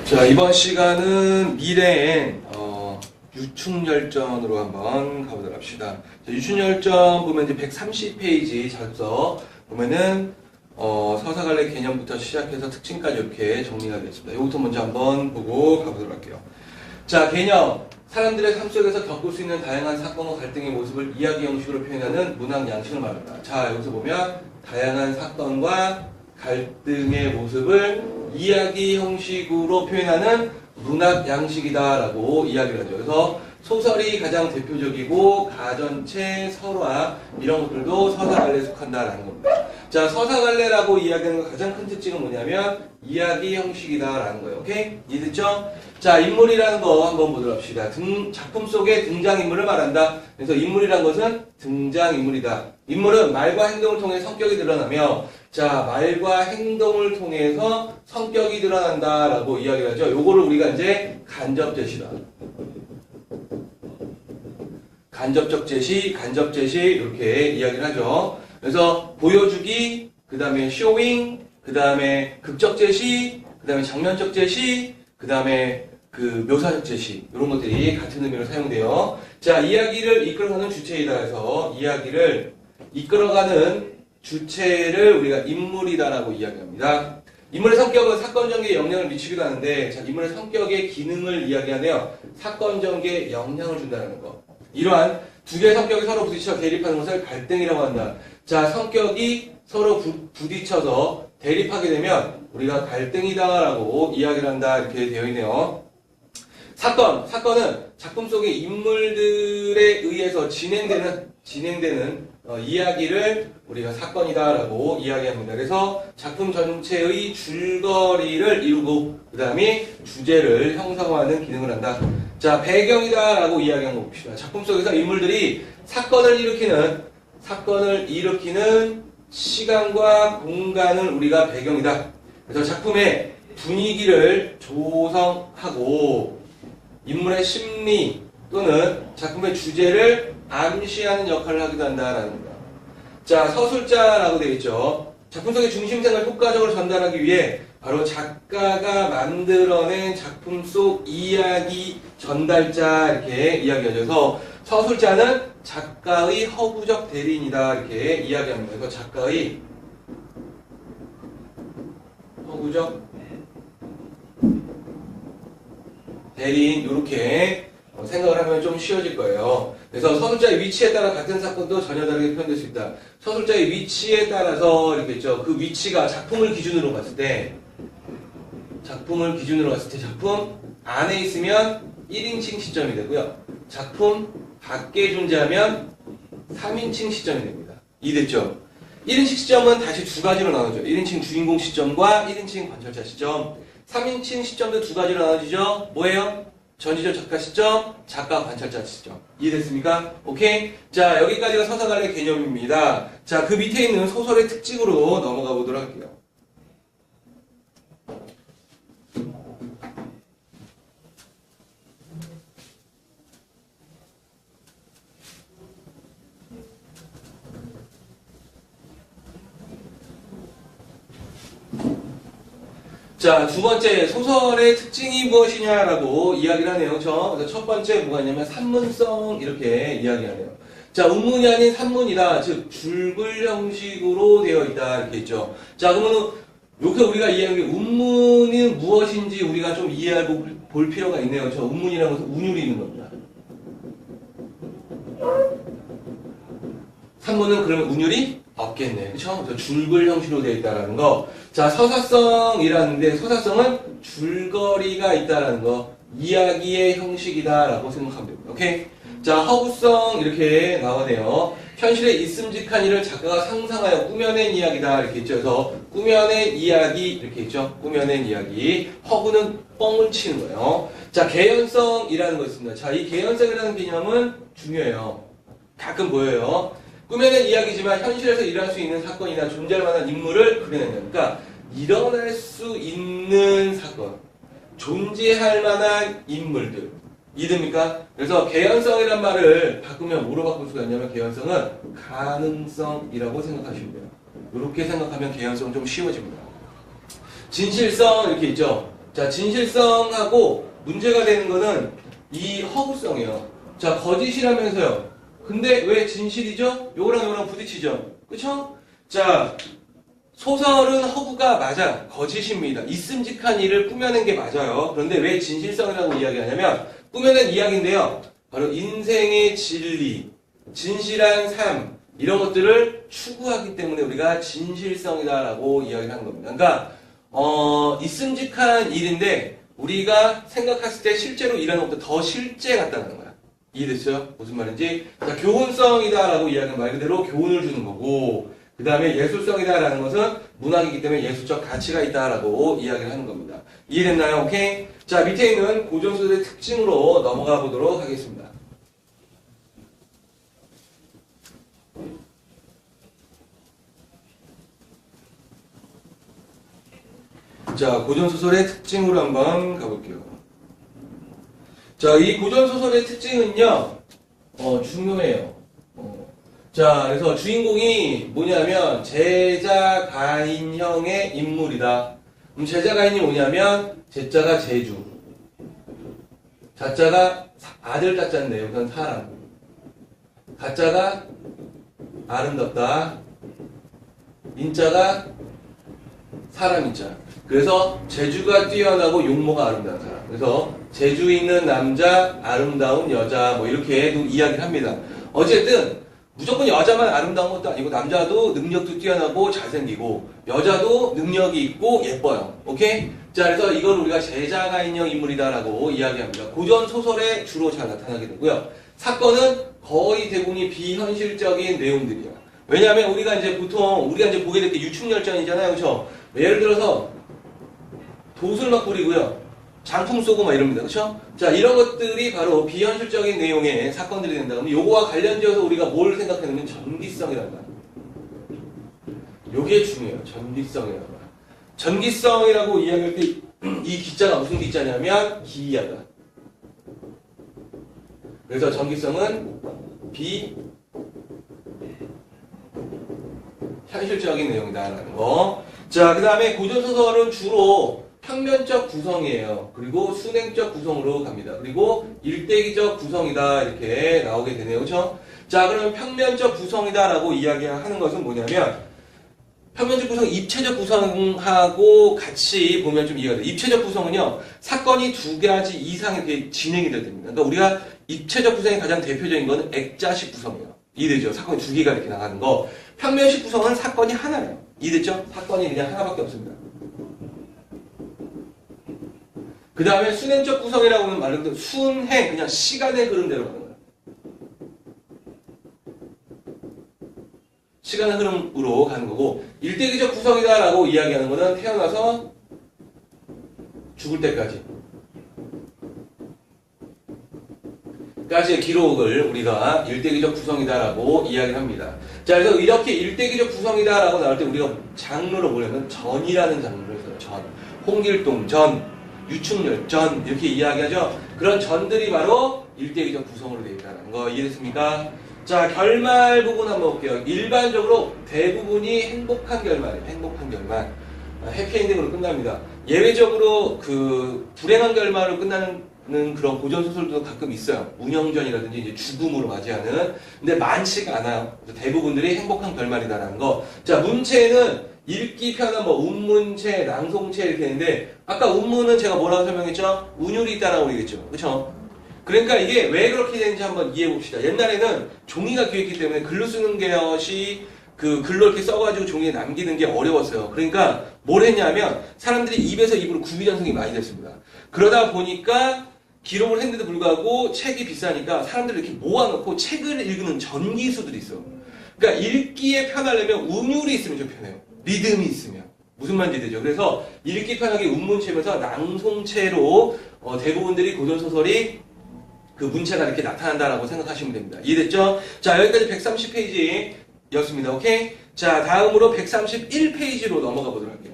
자, 이번 시간은 미래엔 유충열전으로 한번 가보도록 합시다. 자, 유충열전 보면 이제 130페이지 작서 보면은 서사관례 개념부터 시작해서 특징까지 이렇게 정리가 되어 있습니다. 이것부터 먼저 한번 보고 가보도록 할게요. 자, 개념. 사람들의 삶 속에서 겪을 수 있는 다양한 사건과 갈등의 모습을 이야기 형식으로 표현하는 문학 양식을 말합니다. 자, 여기서 보면 다양한 사건과 갈등의 모습을 이야기 형식으로 표현하는 문학 양식이다라고 이야기를 하죠. 그래서 소설이 가장 대표적이고 가전체, 설화 이런 것들도 서사관례에 속한다라는 겁니다. 자, 서사관례라고 이야기하는 거 가장 큰 특징은 뭐냐면 이야기 형식이다라는 거예요. 오케이? 이해됐죠? 자, 인물이라는 거 한번 보도록 합시다. 작품 속의 등장인물을 말한다. 그래서 인물이란 것은 등장인물이다. 인물은 말과 행동을 통해 성격이 드러나며, 자, 말과 행동을 통해서 성격이 드러난다라고 이야기를 하죠. 요거를 우리가 이제 간접 제시다. 간접적 제시, 간접 제시 이렇게 이야기를 하죠. 그래서 보여주기, 그 다음에 쇼잉, 그 다음에 극적 제시, 그 다음에 장면적 제시, 그 다음에 그 묘사적 제시 이런 것들이 같은 의미로 사용돼요. 자, 이야기를 이끌어가는 주체이다 해서 이야기를 이끌어가는 주체를 우리가 인물이다라고 이야기합니다. 인물의 성격은 사건 전개에 영향을 미치기도 하는데, 자, 인물의 성격의 기능을 이야기하네요. 사건 전개에 영향을 준다는 거. 이러한 두 개의 성격이 서로 부딪혀 대립하는 것을 갈등이라고 한다. 자, 성격이 서로 부딪혀서 대립하게 되면 우리가 갈등이다라고 이야기를 한다 이렇게 되어 있네요. 사건은 작품 속의 인물들에 의해서 진행되는 이야기를 우리가 사건이다라고 이야기합니다. 그래서 작품 전체의 줄거리를 이루고 그 다음에 주제를 형성하는 기능을 한다. 자, 배경이다라고 이야기한 거 봅시다. 작품 속에서 인물들이 사건을 일으키는 시간과 공간을 우리가 배경이다. 그래서 작품의 분위기를 조성하고 인물의 심리 또는 작품의 주제를 암시하는 역할을 하기도 한다라는 겁니다. 자, 서술자라고 되어 있죠. 작품 속의 중심성을 효과적으로 전달하기 위해 바로 작가가 만들어낸 작품 속 이야기 전달자 이렇게 이야기하죠. 그래서 서술자는 작가의 허구적 대리인이다 이렇게 이야기합니다. 그래서 작가의 허구적 대리인 이렇게 생각을 하면 좀 쉬워질 거예요. 그래서 서술자의 위치에 따라 같은 사건도 전혀 다르게 표현될 수 있다. 서술자의 위치에 따라서 이렇게 있죠. 그 위치가 작품을 기준으로 봤을 때 작품 안에 있으면 1인칭 시점이 되고요. 작품 밖에 존재하면 3인칭 시점이 됩니다. 이해됐죠? 1인칭 시점은 다시 두 가지로 나누죠. 1인칭 주인공 시점과 1인칭 관찰자 시점. 3인칭 시점도 두 가지로 나눠지죠. 뭐예요? 전지적 작가 시점, 작가 관찰자 시점. 이해됐습니까? 오케이? 자, 여기까지가 서사관례 개념입니다. 자, 그 밑에 있는 소설의 특징으로 넘어가 보도록 할게요. 자, 두 번째, 소설의 특징이 무엇이냐라고 이야기를 하네요. 그래서 첫 번째 뭐가 있냐면 산문성 이렇게 이야기하네요. 자, 운문이 아닌 산문이다. 즉, 줄글 형식으로 되어 있다. 이렇게 있죠. 자, 그러면 여기서 우리가 이야기한 게 운문이 무엇인지 우리가 좀 이해하고 볼 필요가 있네요. 그렇죠? 운문이라는 것은 운율이 있는 겁니다. 산문은 그러면 운율이 없겠네. 그쵸? 줄글 형식으로 되어 있다는 거. 자, 서사성이라는데, 서사성은 줄거리가 있다는 거. 이야기의 형식이다라고 생각하면 됩니다. 오케이? 자, 허구성 이렇게 나오네요. 현실에 있음직한 일을 작가가 상상하여 꾸며낸 이야기다. 이렇게 있죠. 그래서 꾸며낸 이야기 이렇게 있죠. 꾸며낸 이야기. 허구는 뻥을 치는 거예요. 자, 개연성이라는 거 있습니다. 자, 이 개연성이라는 개념은 중요해요. 가끔 보여요. 꾸며낸 이야기지만 현실에서 일어날 수 있는 사건이나 존재할 만한 인물을 그려낸다. 그러니까 일어날 수 있는 사건, 존재할 만한 인물들. 이해됩니까? 그래서 개연성이란 말을 바꾸면 뭐로 바꿀 수가 있냐면 개연성은 가능성이라고 생각하시면 돼요. 이렇게 생각하면 개연성 좀 쉬워집니다. 진실성 이렇게 있죠. 자, 진실성하고 문제가 되는 거는 이 허구성이에요. 자, 거짓이라면서요. 근데 왜 진실이죠? 요거랑 부딪히죠. 그쵸? 자, 소설은 허구가 맞아. 거짓입니다. 있음직한 일을 꾸며낸 게 맞아요. 그런데 왜 진실성이라고 이야기하냐면, 꾸며낸 이야기인데요. 바로 인생의 진리, 진실한 삶, 이런 것들을 추구하기 때문에 우리가 진실성이다라고 이야기를 하는 겁니다. 그러니까, 있음직한 일인데, 우리가 생각했을 때 실제로 일하는 것보다 더 실제 같다는 거야. 이해됐어요? 무슨 말인지? 자, 교훈성이다라고 이야기하면 말 그대로 교훈을 주는 거고, 그 다음에 예술성이다라는 것은 문학이기 때문에 예술적 가치가 있다라고 이야기를 하는 겁니다. 이해됐나요? 오케이? 자, 밑에 있는 고전소설의 특징으로 넘어가 보도록 하겠습니다. 자, 고전소설의 특징으로 한번 가볼게요. 자, 이 고전소설의 특징은요, 중요해요. 자, 그래서 주인공이 뭐냐면, 제자가인형의 인물이다. 그럼 제자가인이 뭐냐면, 제자가 제주, 자자가 아들 자자인데요. 그건 사람. 가자가 아름답다. 인자가 사람 인자. 그래서 재주가 뛰어나고 용모가 아름다운 사람. 그래서 재주 있는 남자, 아름다운 여자, 뭐 이렇게도 이야기를 합니다. 어쨌든 무조건 여자만 아름다운 것도 아니고 남자도 능력도 뛰어나고 잘생기고 여자도 능력이 있고 예뻐요. 오케이? 자, 그래서 이걸 우리가 제자가인형 인물이다라고 이야기합니다. 고전 소설에 주로 잘 나타나게 되고요. 사건은 거의 대부분이 비현실적인 내용들이야. 왜냐하면 우리가 이제 보통 우리가 이제 보게 될 게 유충열전이잖아요, 그렇죠? 예를 들어서 돛을 막 부리고요, 장풍 쏘고 막 이럽니다, 그렇죠? 자, 이런 것들이 바로 비현실적인 내용의 사건들이 된다. 그러면 요거와 관련지어서 우리가 뭘 생각하냐면 전기성이라는 거야. 요게 중요해요, 전기성이라는 거야. 전기성이라고 이야기할 때 이 기자가 무슨 기자냐면 기이하다. 그래서 전기성은 비현실적인 내용이다라는 거. 자, 그 다음에 고전소설은 주로 평면적 구성이에요. 그리고 순행적 구성으로 갑니다. 그리고 일대기적 구성이다 이렇게 나오게 되네요. 그렇죠? 자, 그러면 평면적 구성이다라고 이야기하는 것은 뭐냐면 평면적 구성, 입체적 구성하고 같이 보면 좀 이해가 돼요. 입체적 구성은요, 사건이 두 가지 이상 이렇게 진행이 될 때입니다. 그러니까 우리가 입체적 구성의 가장 대표적인 건 액자식 구성이에요. 이해되죠? 사건이 두 개가 이렇게 나가는 거. 평면식 구성은 사건이 하나예요. 이해됐죠? 사건이 그냥 하나밖에 없습니다. 그 다음에 순행적 구성이라고 하는 말 그대로 순행, 그냥 시간의 흐름대로 가는 거예요. 시간의 흐름으로 가는 거고, 일대기적 구성이다라고 이야기하는 거는 태어나서 죽을 때까지 까지의 기록을 우리가 일대기적 구성이다라고 이야기를 합니다. 자, 그래서 이렇게 일대기적 구성이다라고 나올 때 우리가 장르로 보려면 전이라는 장르를 써요. 전. 홍길동 전, 유충렬 전 이렇게 이야기하죠. 그런 전들이 바로 일대기적 구성으로 되어 있다는 거 이해됐습니까? 자, 결말 부분 한번 볼게요. 일반적으로 대부분이 행복한 결말이에요. 행복한 결말. 해피엔딩으로 끝납니다. 예외적으로 그 불행한 결말로 끝나는 그런 고전소설도 가끔 있어요. 운영전이라든지 이제 죽음으로 맞이하는. 근데 많지가 않아요. 대부분들이 행복한 결말이다라는 거. 자, 문체는 읽기 편한 뭐 운문체, 낭송체 이렇게 있는데 아까 운문은 제가 뭐라고 설명했죠? 운율이 있다라고 얘기했죠. 그렇죠? 그러니까 이게 왜 그렇게 되는지 한번 이해해 봅시다. 옛날에는 종이가 귀했기 때문에 글로 쓰는 것이 그 글로 이렇게 써가지고 종이에 남기는 게 어려웠어요. 그러니까 뭘 했냐면 사람들이 입에서 입으로 구비전송이 많이 됐습니다. 그러다 보니까 기록을 했는데도 불구하고 책이 비싸니까 사람들이 이렇게 모아놓고 책을 읽는 전기수들이 있어. 그러니까 읽기에 편하려면 운율이 있으면 좀 편해요. 리듬이 있으면. 무슨 말인지 되죠? 그래서 읽기 편하게 운문체면서 낭송체로 대부분들이 고전소설이 그 문체가 이렇게 나타난다라고 생각하시면 됩니다. 이해됐죠? 자, 여기까지 130페이지였습니다. 오케이? 자, 다음으로 131페이지로 넘어가 보도록 할게요.